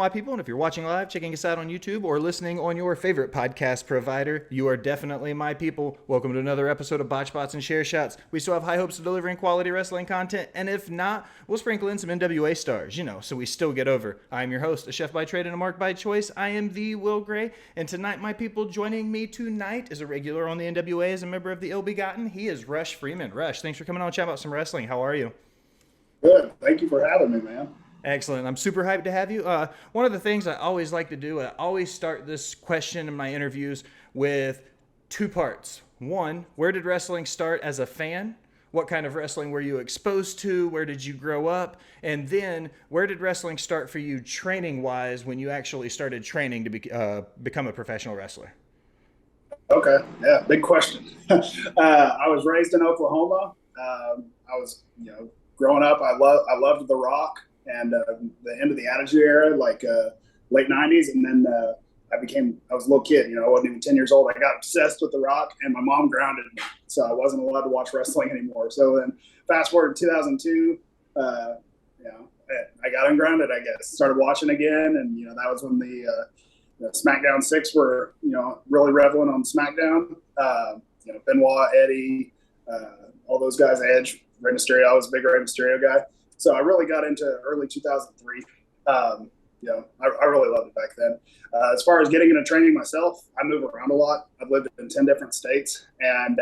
my people. And if you're watching live, checking us out on YouTube, or listening on your favorite podcast provider, you are definitely my people. Welcome to another episode of Botch Spots and Share Shots. We still have high hopes of delivering quality wrestling content, and if not, we'll sprinkle in some NWA stars, so we still get over. I'm your host, a chef by trade and a mark by choice. I am the Will Gray, and tonight, my people, joining me tonight is a regular on the NWA as a member of the Ill Begotten. He is Rush Freeman. Rush, thanks for coming on and chat about some wrestling. How are you? Good. Thank you for having me, man. Excellent. I'm super hyped to have you. One of the things I always like to do, I always start this question in my interviews with two parts. One, where did wrestling start as a fan? What kind of wrestling were you exposed to? Where did you grow up? And then, where did wrestling start for you training-wise when you actually started training to become a professional wrestler? Okay. Yeah, big question. I was raised in Oklahoma. I was, growing up, I loved The Rock and the end of the Attitude Era, late 90s. And then I was a little kid, I wasn't even 10 years old. I got obsessed with The Rock, and my mom grounded me. So I wasn't allowed to watch wrestling anymore. So then fast forward to 2002, I got ungrounded, I guess. Started watching again, and, that was when the SmackDown 6 were, really reveling on SmackDown. Benoit, Eddie, all those guys, Edge, Rey Mysterio. I was a big Rey Mysterio guy. So I really got into early 2003. I really loved it back then. As far as getting into training myself, I move around a lot. I've lived in 10 different states. And,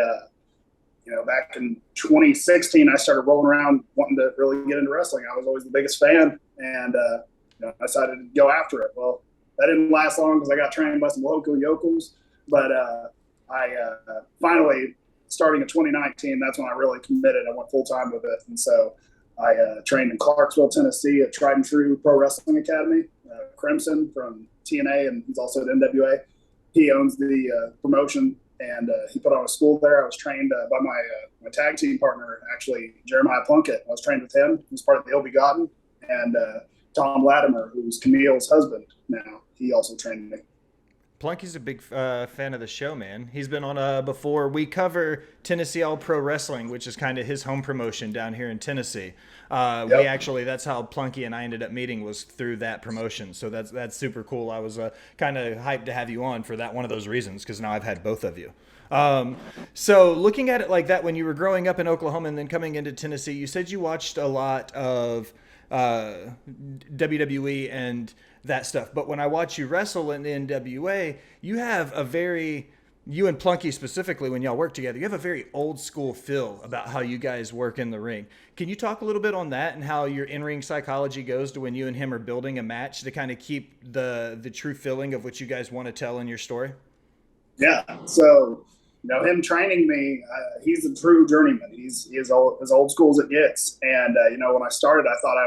back in 2016, I started rolling around wanting to really get into wrestling. I was always the biggest fan, and I decided to go after it. Well, that didn't last long because I got trained by some local yokels. But I finally, starting in 2019, that's when I really committed. I went full-time with it. And so I trained in Clarksville, Tennessee at Tried and True Pro Wrestling Academy. Crimson from TNA, and he's also at NWA. He owns the promotion, and he put on a school there. I was trained by my tag team partner, actually, Jeremiah Plunkett. I was trained with him. He was part of the Ill Begotten. And Tom Latimer, who's Camille's husband now, he also trained me. Plunky's a big fan of the show, man. He's been on before. We cover Tennessee All Pro Wrestling, which is kind of his home promotion down here in Tennessee. That's how Plunky and I ended up meeting, was through that promotion. So that's super cool. I was kind of hyped to have you on for that, one of those reasons, because now I've had both of you. So looking at it like that, when you were growing up in Oklahoma and then coming into Tennessee, you said you watched a lot of WWE and that stuff. But when I watch you wrestle in the NWA, you have you and Plunky specifically, when y'all work together, you have a very old school feel about how you guys work in the ring. Can you talk a little bit on that and how your in-ring psychology goes to when you and him are building a match to kind of keep the true feeling of what you guys want to tell in your story? Yeah. So, him training me, he's a true journeyman. He's as old school as it gets. And, when I started, I thought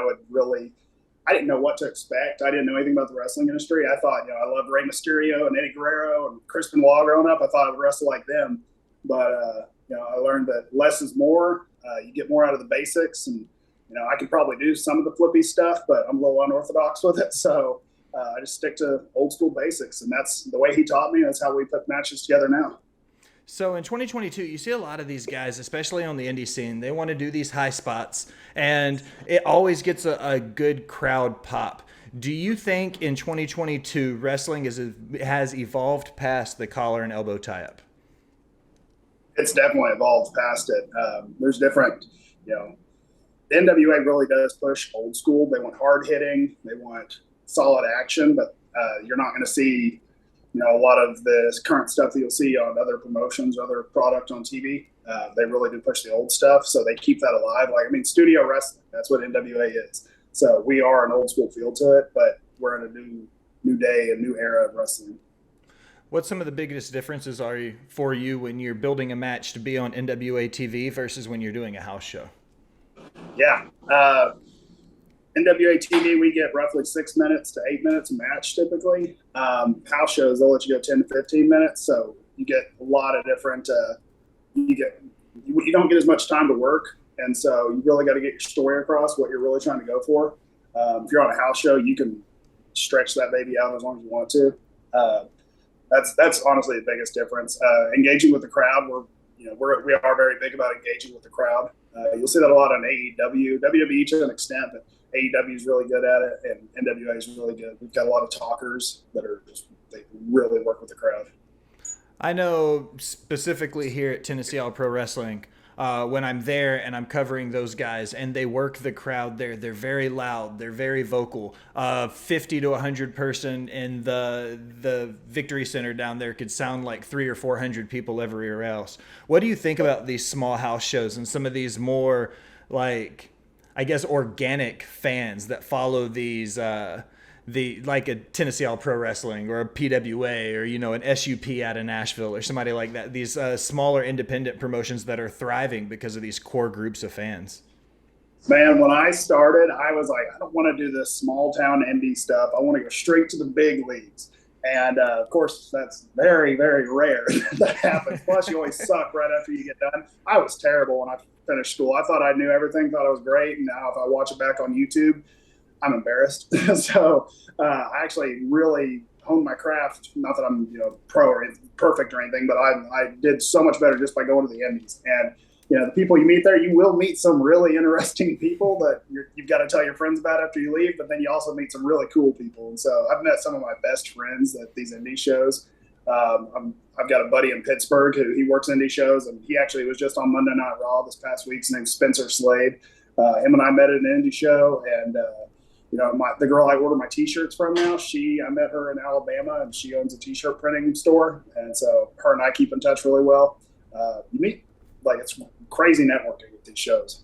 I didn't know what to expect. I didn't know anything about the wrestling industry. I thought, I loved Rey Mysterio and Eddie Guerrero and Chris Benoit growing up. I thought I would wrestle like them. But, I learned that less is more. You get more out of the basics. And, I can probably do some of the flippy stuff, but I'm a little unorthodox with it. So I just stick to old school basics. And that's the way he taught me. That's how we put matches together now. So in 2022, you see a lot of these guys, especially on the indie scene, they want to do these high spots, and it always gets a good crowd pop. Do you think in 2022 wrestling has evolved past the collar and elbow tie-up? It's definitely evolved past it. There's different, the NWA really does push old school. They want hard hitting. They want solid action, but you're not going to see a lot of the current stuff that you'll see on other promotions, other product on TV. They really do push the old stuff, so they keep that alive. Studio wrestling, that's what NWA is. So we are an old school feel to it, but we're in a new day, a new era of wrestling. What some of the biggest differences are for you when you're building a match to be on NWA TV versus when you're doing a house show? Yeah. NWA TV, we get roughly 6 minutes to 8 minutes a match typically. House shows, they'll let you go 10 to 15 minutes. So you get a lot of different, you don't get as much time to work. And so you really got to get your story across, what you're really trying to go for. If you're on a house show, you can stretch that baby out as long as you want to. That's honestly the biggest difference. Engaging with the crowd, we are very big about engaging with the crowd. You'll see that a lot on AEW, WWE to an extent, but AEW is really good at it, and NWA is really good. We've got a lot of talkers that they really work with the crowd. I know specifically here at Tennessee All Pro Wrestling, when I'm there and I'm covering those guys and they work the crowd there, they're very loud, they're very vocal. 50 to 100 person in the Victory Center down there could sound like 300 or 400 people everywhere else. What do you think about these small house shows and some of these more, like, I guess, organic fans that follow these like a Tennessee All Pro Wrestling or a PWA or, you know, an SUP out of Nashville or somebody like that, these smaller independent promotions that are thriving because of these core groups of fans? Man, when I started, I was like, I don't want to do this small town indie stuff. I want to go straight to the big leagues. And of course, that's very, very rare that happens. Plus, you always suck right after you get done. I was terrible when I finished school. I thought I knew everything, thought I was great. And now if I watch it back on YouTube, I'm embarrassed. So I actually really honed my craft. Not that I'm, you know, pro or perfect or anything, but I did so much better just by going to the indies. And, you know, the people you meet there, you will meet some really interesting people that you've got to tell your friends about after you leave, but then you also meet some really cool people. And so I've met some of my best friends at these indie shows. I've got a buddy in Pittsburgh he works indie shows, and he actually was just on Monday Night Raw this past week. His name's Spencer Slade. Him and I met at an indie show, and you know, the girl I order my T-shirts from now, I met her in Alabama, and she owns a T-shirt printing store, and so her and I keep in touch really well. You meet, like, it's crazy networking with these shows.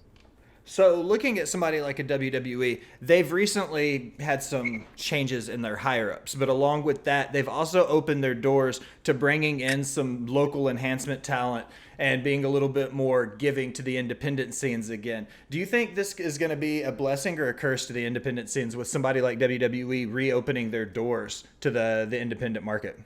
So looking at somebody like a WWE, they've recently had some changes in their higher-ups, but along with that, they've also opened their doors to bringing in some local enhancement talent and being a little bit more giving to the independent scenes again. Do you think this is going to be a blessing or a curse to the independent scenes with somebody like WWE reopening their doors to the independent market?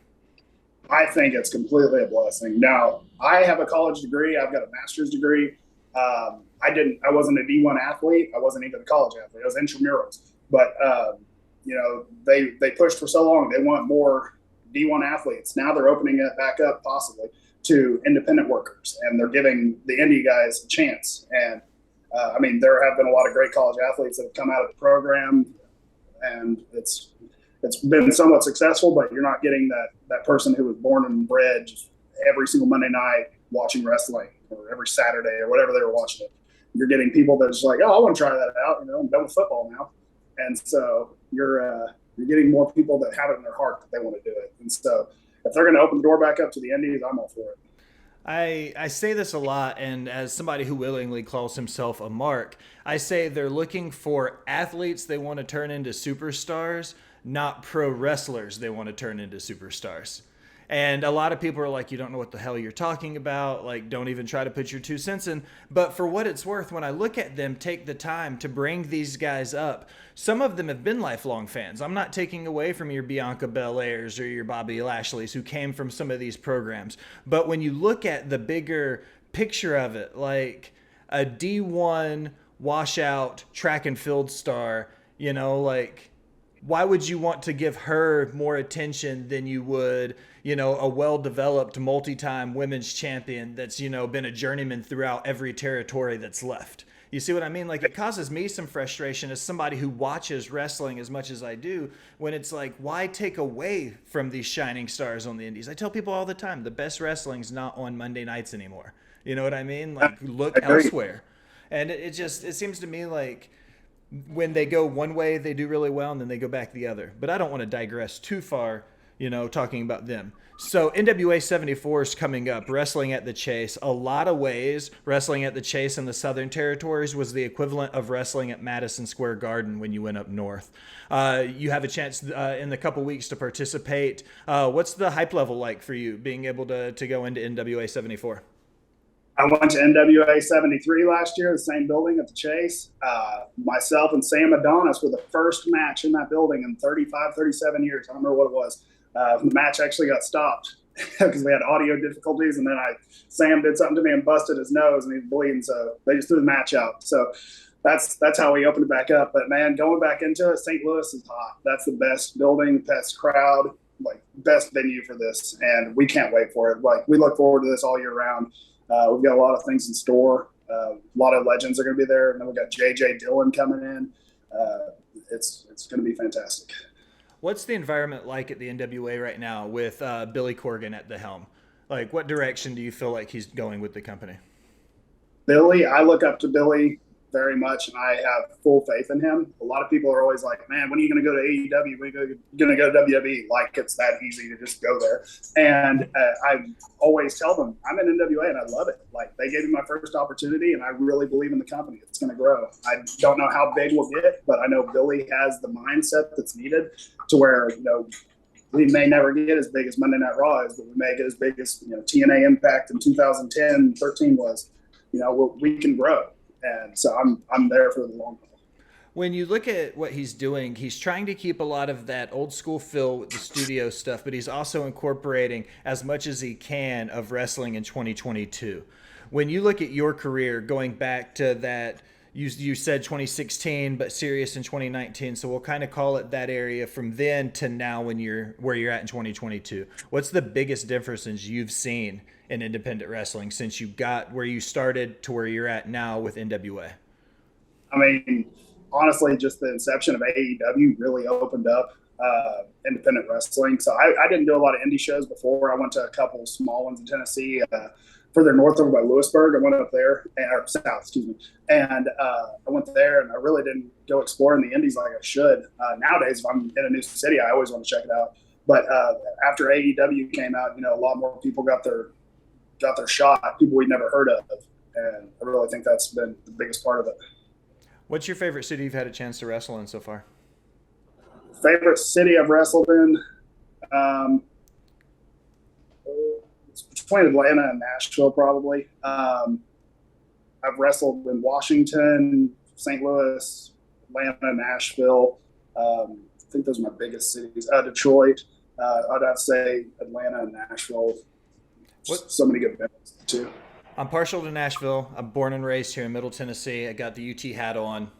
I think it's completely a blessing. Now, I have a college degree. I've got a master's degree. I wasn't a D1 athlete. I wasn't even a college athlete. I was intramurals. But, you know, they pushed for so long. They want more D1 athletes. Now they're opening it back up possibly to independent workers, and they're giving the indie guys a chance. And, I mean, there have been a lot of great college athletes that have come out of the program, and it's been somewhat successful, but you're not getting that person who was born and bred just every single Monday night watching wrestling, or every Saturday or whatever they were watching it. You're getting people that's like, oh, I want to try that out. You know, I'm done with football now. And so you're getting more people that have it in their heart that they want to do it. And so if they're going to open the door back up to the indies, I'm all for it. I say this a lot, and as somebody who willingly calls himself a mark, I say they're looking for athletes they want to turn into superstars, not pro wrestlers they want to turn into superstars. And a lot of people are like, you don't know what the hell you're talking about. Like, don't even try to put your 2 cents in. But for what it's worth, when I look at them take the time to bring these guys up, some of them have been lifelong fans. I'm not taking away from your Bianca Belairs or your Bobby Lashley's who came from some of these programs. But when you look at the bigger picture of it, like a D1 washout track and field star, you know, like, why would you want to give her more attention than you would, you know, a well-developed multi-time women's champion that's, you know, been a journeyman throughout every territory that's left? You see what I mean? Like, it causes me some frustration as somebody who watches wrestling as much as I do, when it's like, why take away from these shining stars on the indies? I tell people all the time, the best wrestling's not on Monday nights anymore. You know what I mean? Like, look elsewhere. And it seems to me like when they go one way, they do really well, and then they go back the other. But I don't want to digress too far, you know, talking about them. So NWA 74 is coming up, Wrestling at the Chase. A lot of ways, Wrestling at the Chase in the Southern Territories was the equivalent of wrestling at Madison Square Garden when you went up north. You have a chance in the couple weeks to participate. What's the hype level like for you, being able to go into NWA 74? I went to NWA 73 last year, the same building at the Chase. Myself and Sam Adonis were the first match in that building in 35, 37 years. I don't remember what it was. The match actually got stopped because we had audio difficulties, and then Sam did something to me and busted his nose, and he was bleeding, so they just threw the match out. So that's how we opened it back up. But, man, going back into it, St. Louis is hot. That's the best building, best crowd, like, best venue for this, and we can't wait for it. Like, we look forward to this all year round. We've got a lot of things in store. A lot of legends are going to be there. And then we've got J.J. Dillon coming in. It's going to be fantastic. What's the environment like at the NWA right now with Billy Corgan at the helm? Like, what direction do you feel like he's going with the company? Billy, I look up to Billy very much, and I have full faith in him. A lot of people are always like, "Man, when are you going to go to AEW? When are you going to go to WWE?" Like it's that easy to just go there. And I always tell them, "I'm in NWA and I love it. Like they gave me my first opportunity, and I really believe in the company. It's going to grow. I don't know how big we'll get, but I know Billy has the mindset that's needed to where we may never get as big as Monday Night Raw is, but we may get as big as TNA Impact in 2010, 13 was. We can grow." And so I'm there for the long haul. When you look at what he's doing, he's trying to keep a lot of that old school feel with the studio stuff, but he's also incorporating as much as he can of wrestling in 2022. When you look at your career going back to that, you said 2016, but serious in 2019. So we'll kind of call it that area from then to now where you're at in 2022. What's the biggest differences you've seen in independent wrestling since you got where you started to where you're at now with NWA? I mean, honestly, just the inception of AEW really opened up independent wrestling. So I didn't do a lot of indie shows before. I went to a couple small ones in Tennessee, further north over by Lewisburg. I went up there, or south, excuse me. And I went there, and I really didn't go exploring the indies like I should. Nowadays, if I'm in a new city, I always want to check it out. But after AEW came out, a lot more people got their shot, people we'd never heard of. And I really think that's been the biggest part of it. What's your favorite city you've had a chance to wrestle in so far? Favorite city I've wrestled in? It's between Atlanta and Nashville, probably. I've wrestled in Washington, St. Louis, Atlanta, Nashville. I think those are my biggest cities. Detroit. I'd have to say Atlanta and Nashville. So many good events too. I'm partial to Nashville. I'm born and raised here in Middle Tennessee. I got the UT hat on.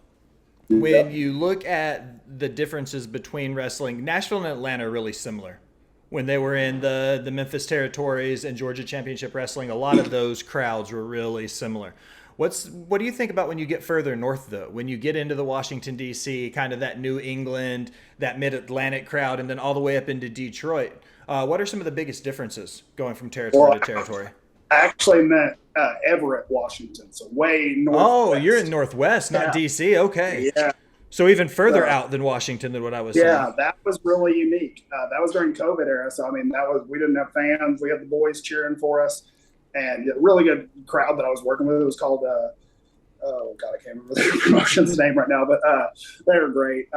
When you look at the differences between wrestling, Nashville and Atlanta are really similar. When they were in the Memphis territories and Georgia Championship Wrestling, a lot of those crowds were really similar. What do you think about when you get further north, though? When you get into the Washington, D.C., kind of that New England, that mid-Atlantic crowd, and then all the way up into Detroit. What are some of the biggest differences going from territory to territory? I actually meant Everett, Washington, so way north. Oh, you're in Northwest, not D.C.? Okay. Yeah. So even further out than Washington than what I was saying. Yeah, that was really unique. That was during COVID era, so we didn't have fans. We had the boys cheering for us, and a really good crowd that I was working with. It was called I can't remember the promotion's name right now, but they were great.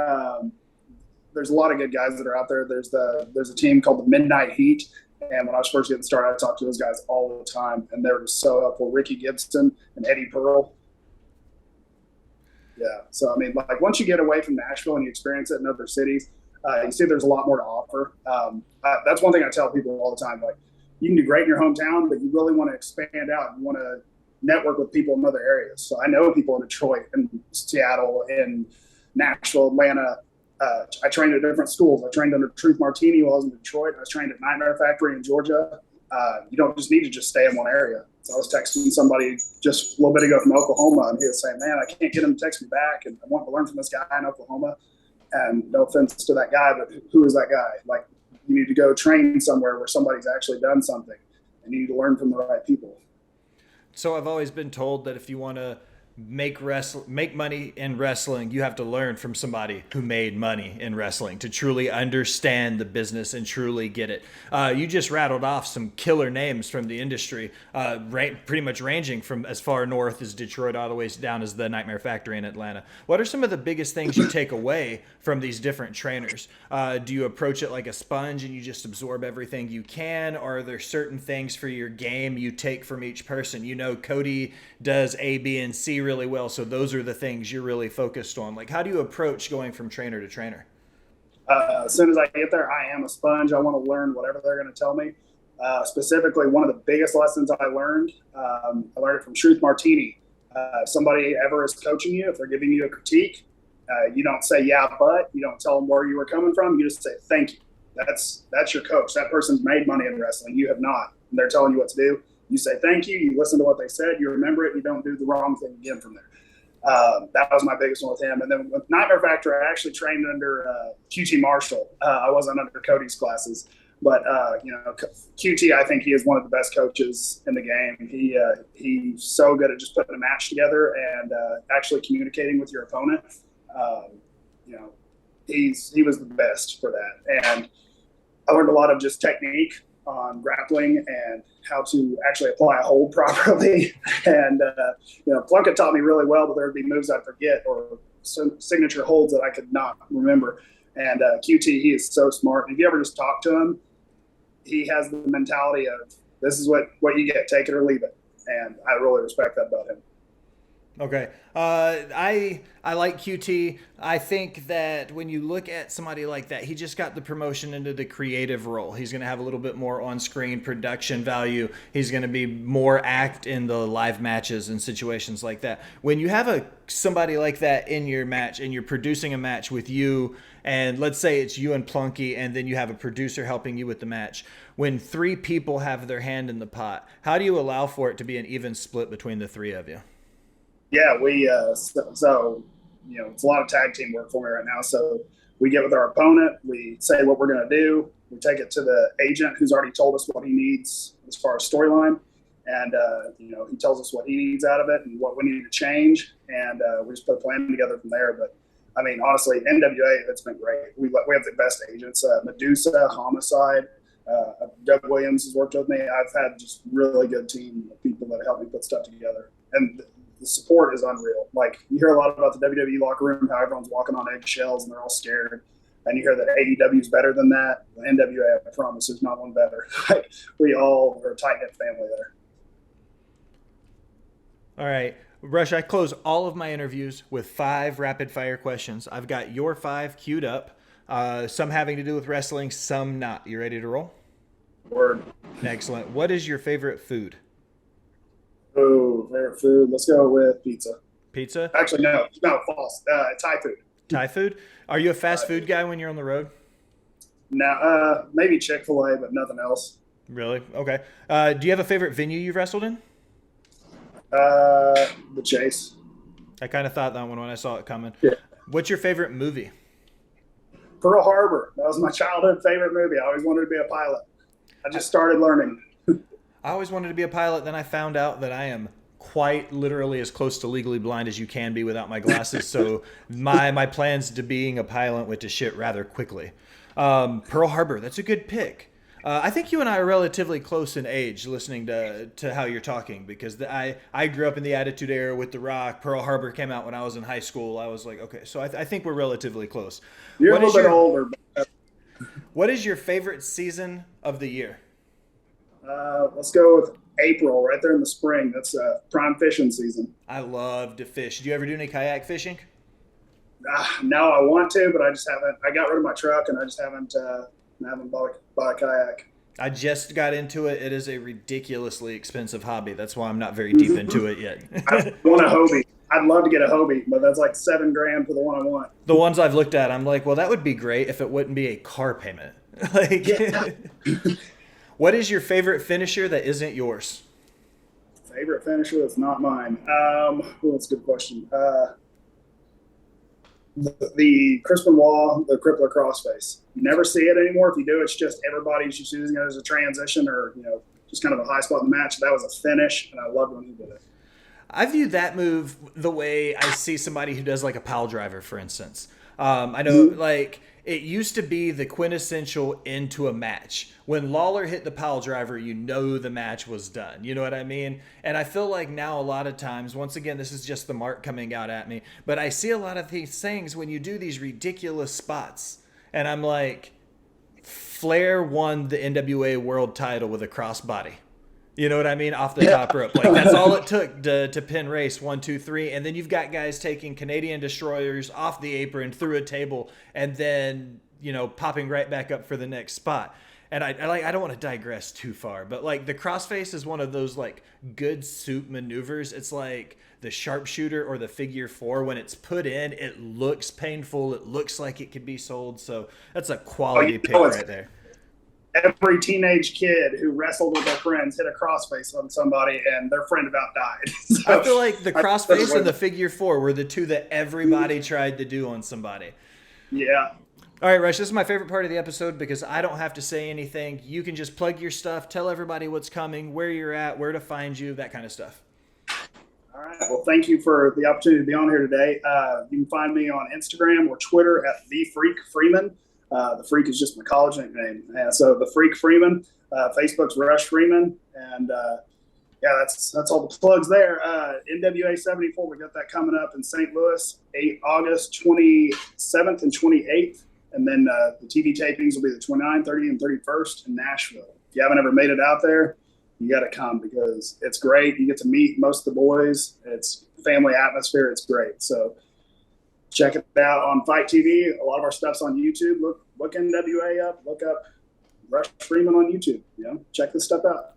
There's a lot of good guys that are out there. There's a team called the Midnight Heat, and when I was first getting started, I talked to those guys all the time, and they were so helpful. Ricky Gibson and Eddie Pearl. Yeah, so once you get away from Nashville and you experience it in other cities, you see there's a lot more to offer. That's one thing I tell people all the time. Like, you can do great in your hometown, but you really want to expand out and want to network with people in other areas. So I know people in Detroit and Seattle and Nashville, Atlanta. I trained at different schools. I trained under Truth Martini while I was in Detroit. I was trained at Nightmare Factory in Georgia. You don't just need to just stay in one area. So I was texting somebody just a little bit ago from Oklahoma, and he was saying, "Man, I can't get him to text me back, and I want to learn from this guy in Oklahoma." And no offense to that guy, but who is that guy? Like, you need to go train somewhere where somebody's actually done something, and you need to learn from the right people. So I've always been told that if you want to make money in wrestling, you have to learn from somebody who made money in wrestling to truly understand the business and truly get it. You just rattled off some killer names from the industry, pretty much ranging from as far north as Detroit all the way down as the Nightmare Factory in Atlanta. What are some of the biggest things you take away from these different trainers? Do you approach it like a sponge and you just absorb everything you can? Or are there certain things for your game you take from each person? Cody does A, B, and C really well, so those are the things you're really focused on. Like, how do you approach going from trainer to trainer? As soon as I get there, I am a sponge. I want to learn whatever they're going to tell me. Specifically, one of the biggest lessons I learned it from Truth Martini. If somebody ever is coaching you, if they're giving you a critique, you don't say, "Yeah, but," you don't tell them where you were coming from. You just say, "Thank you." That's your coach. That person's made money in wrestling. You have not. And they're telling you what to do. You say thank you. You listen to what they said. You remember it. You don't do the wrong thing again from there. That was my biggest one with him. And then with Nightmare Factory, I actually trained under QT Marshall. I wasn't under Cody's classes. But, QT, I think he is one of the best coaches in the game. He's so good at just putting a match together and actually communicating with your opponent. He was the best for that. And I learned a lot of just technique on grappling and how to actually apply a hold properly. And, Plunkett taught me really well, but there would be moves I'd forget or signature holds that I could not remember. And QT, he is so smart. If you ever just talk to him, he has the mentality of this is what you get, take it or leave it. And I really respect that about him. Okay. I like QT. I think that when you look at somebody like that, he just got the promotion into the creative role. He's going to have a little bit more on-screen production value. He's going to be more act in the live matches and situations like that. When you have somebody like that in your match and you're producing a match with you, and let's say it's you and Plunky, and then you have a producer helping you with the match, when 3 people have their hand in the pot, how do you allow for it to be an even split between the 3 of you? Yeah, it's a lot of tag team work for me right now. So we get with our opponent, we say what we're going to do, we take it to the agent who's already told us what he needs as far as storyline, and he tells us what he needs out of it and what we need to change, and we just put a plan together from there. But I mean, honestly, NWA, it's been great. We have the best agents, Medusa, Homicide. Doug Williams has worked with me. I've had just really good team of people that help me put stuff together, and the support is unreal. Like, you hear a lot about the WWE locker room, how everyone's walking on eggshells and they're all scared. And you hear that AEW is better than that. The NWA, I promise, there's not one better. Like, we all are a tight-knit family there. All right. Rush, I close all of my interviews with 5 rapid-fire questions. I've got your 5 queued up, some having to do with wrestling, some not. You ready to roll? Word. Excellent. What is your favorite food? Oh, favorite food. Let's go with pizza. Pizza? Actually, no, false. Thai food. Thai food? Are you a fast food guy when you're on the road? No, maybe Chick-fil-A, but nothing else. Really? Okay. Do you have a favorite venue you've wrestled in? The Chase. I kind of thought that one when I saw it coming. Yeah. What's your favorite movie? Pearl Harbor. That was my childhood favorite movie. I always wanted to be a pilot. I just started learning. I always wanted to be a pilot. Then I found out that I am quite literally as close to legally blind as you can be without my glasses. So my plans to being a pilot went to shit rather quickly. Pearl Harbor, that's a good pick. I think you and I are relatively close in age, listening to how you're talking, because I grew up in the Attitude Era with The Rock. Pearl Harbor came out when I was in high school. I was like, okay, so I think we're relatively close. You're a little bit older. What is your favorite season of the year? Let's go with April, right there in the spring. That's prime fishing season. I love to fish. Do you ever do any kayak fishing? No, I want to, but I just haven't. I got rid of my truck, and I just haven't bought a kayak. I just got into it. It is a ridiculously expensive hobby. That's why I'm not very deep into it yet. I want a Hobie. I'd love to get a Hobie, but that's like $7,000 for the one I want. The ones I've looked at, I'm like, well, that would be great if it wouldn't be a car payment. Yeah. What is your favorite finisher that isn't yours? Favorite finisher that's not mine? That's a good question. The Chris Benoit, the crippler crossface. You never see it anymore. If you do, it's just everybody's just using it as a transition or, just kind of a high spot in the match. That was a finish, and I loved when he did it. I view that move the way I see somebody who does like a pile driver, for instance. I know, like, it used to be the quintessential into a match. When Lawler hit the pile driver, the match was done. You know what I mean? And I feel like now a lot of times, once again, this is just the mark coming out at me, but I see a lot of these things when you do these ridiculous spots. And I'm like, Flair won the NWA world title with a crossbody. You know what I mean? Off the top rope. Like, that's all it took to pin Race 1, 2, 3. And then you've got guys taking Canadian destroyers off the apron through a table and then, popping right back up for the next spot. And I don't want to digress too far, but like the crossface is one of those like good soup maneuvers. It's like the sharpshooter or the figure 4. When it's put in, it looks painful. It looks like it could be sold. So that's a quality pick right there. every teenage kid who wrestled with their friends hit a crossface on somebody and their friend about died. So, I feel like the crossface and the figure four were the two that everybody tried to do on somebody. Yeah. All right, Rush, this is my favorite part of the episode because I don't have to say anything. You can just plug your stuff, tell everybody what's coming, where you're at, where to find you, that kind of stuff. All right. Well, thank you for the opportunity to be on here today. You can find me on Instagram or Twitter at The Freak Freeman. The Freak is just my college nickname. So The Freak Freeman. Facebook's Rush Freeman. And yeah, that's all the plugs there. NWA 74, we got that coming up in St. Louis, August 27th and 28th. And then the TV tapings will be the 29th, 30th, and 31st in Nashville. If you haven't ever made it out there, you got to come because it's great. You get to meet most of the boys. It's family atmosphere. It's great. So check it out on Fight TV. A lot of our stuff's on YouTube. Look NWA up. Look up Rush Freeman on YouTube. Check this stuff out.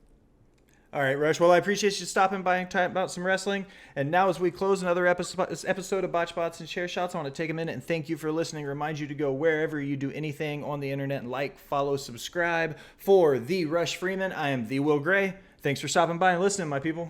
All right, Rush. Well, I appreciate you stopping by and talking about some wrestling. And now as we close another episode of Botched Bots and Share Shots, I want to take a minute and thank you for listening. Remind you to go wherever you do anything on the internet and like, follow, subscribe. For the Rush Freeman, I am the Will Gray. Thanks for stopping by and listening, my people.